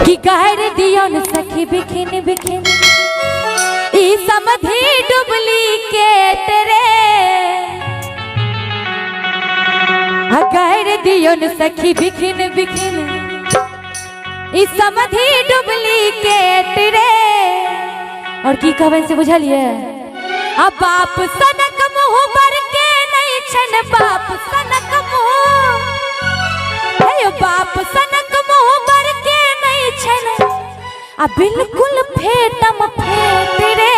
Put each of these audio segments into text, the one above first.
कि कहर दियो न सखी बिखिन बिखिन ई समधी डुप्लीकेट रे। कहर दियो न सखी बिखिन बिखिन ई समधी डुप्लीकेट रे। और की कहबे से बुझलिए अब बाप सनक मुँह बर के नहीं छन बाप सनक मुँह बाप सनक मुँह बर के नहीं छन आ बिल्कुल फेटम फेट रे।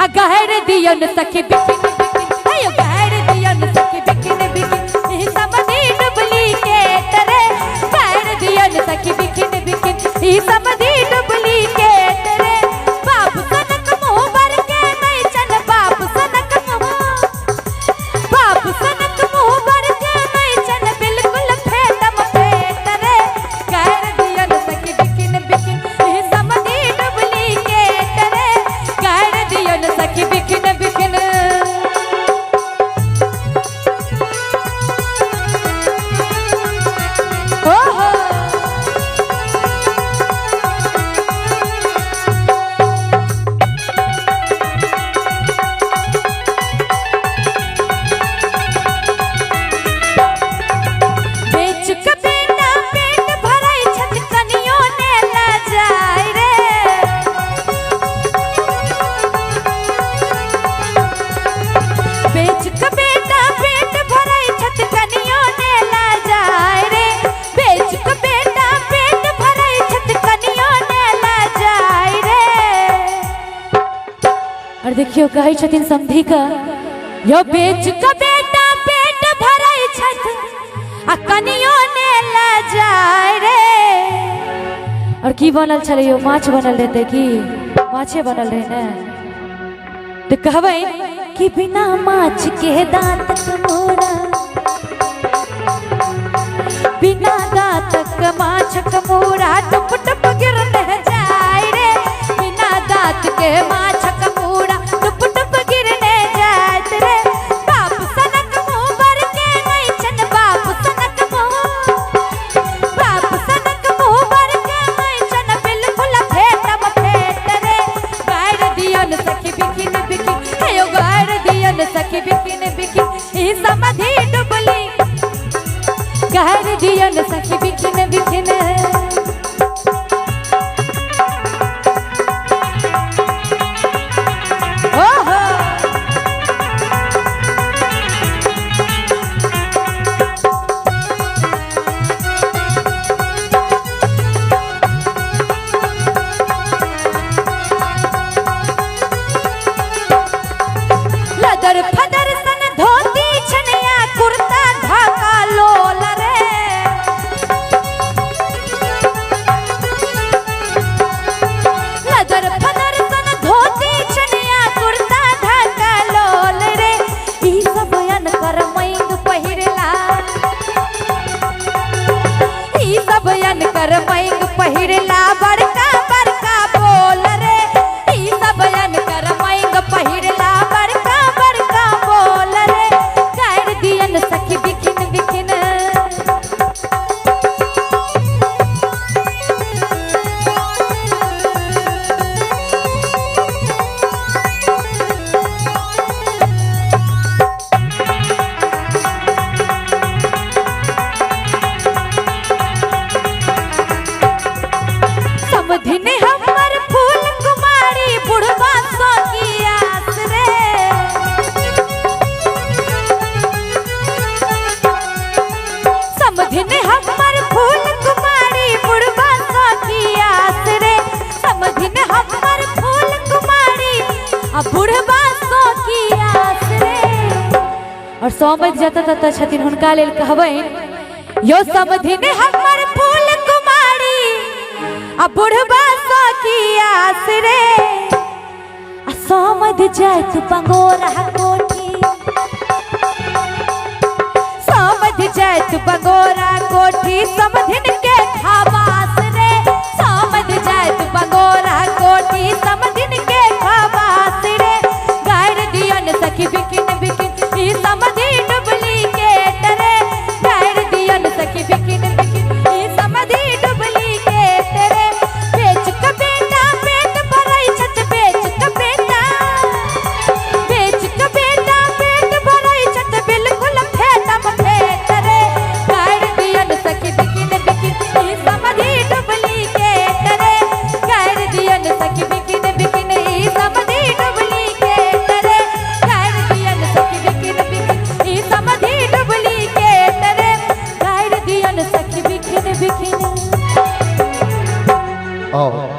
आ गहर दियन सखी बिकिन बिकिन गहर दियन सखी बिकिन बिकिन ई समधी डुप्लीकेट रे। गहर दियन सखी बिकिन बिकिन ई समधी डुप्लीकेट रे। बाप सनक मुँह बर के नहीं छन बाप सनक मुँह बाप सनक मुँह बर के नहीं छन बिल्कुल फेटम फेट रे। गहर दियन सखी बिकिन बिकिन ई समधी डुप्लीकेट रे। गहर दियन सखी बिकिन बिकिन ओहो बेच के बेटा पेट भराई छत कनियो ने ला जाय रे। बेच के बेटा पेट भराई छत कनियो ने ला जाय रे। बेच के बेटा पेट भराई छत कनियो ने ला जाय रे। और देखियो कहै छथिन समधी का यो बेच के बेटा पेट भराई छत आ कनियो ने ला जाय रे। और की बनल छले यो माछ बनल रहते की माछे बनल रहे ने तो कहबै कि बिना माछ के दांत मोरा बिना दांत के माछ मोरा टुप टुप गिरत जाय रे। बिना दांत के माछ मोरा टुप टुप गिरने जात रे। बाप सनक मुँह बर के नहीं छन बाप सनक मुँह बाप सनक मुँह बर के नहीं छन बिल्कुल फेटम फेट रे। गहर दियन सखी बिकिन बिकिन हेयो गहर दियन सखी बिकिन बिकिन ई समधी डुबली गहर दियन सखी बिकिन बिकिन ओहो लदर फदर सन धोती छनिया कुर्ता ढाका लोल रे। लदर फदर सन धोती छनिया कुर्ता ढाका लोल रे। ई सब बयान कर मैंग पहिरला ई सब बयान कर मैंग पहिरला बड़का बड़का बोल रे। ई सब बयान कर मैंग पहिरला बड़का बड़का बोल रे। गहर दियन सखी बिकिन बिकिन समधी ने हमर फूल कुमारी बुढ़वा सो की आस रे। समधी ने हमर फूल कुमारी बुढ़वा सो की आस रे। समधी ने हमर फूल कुमारी आ बुढ़वा सो की आस रे। और समझ जाता तता छथिन हुनका लेल कहबै यो समधी ने हमर फूल कुमारी आ बुढ़वा सो की आस रे। आ समझ जात बंगोरा कोठी समझ जात बंगोरा कोठी समधिन के खावा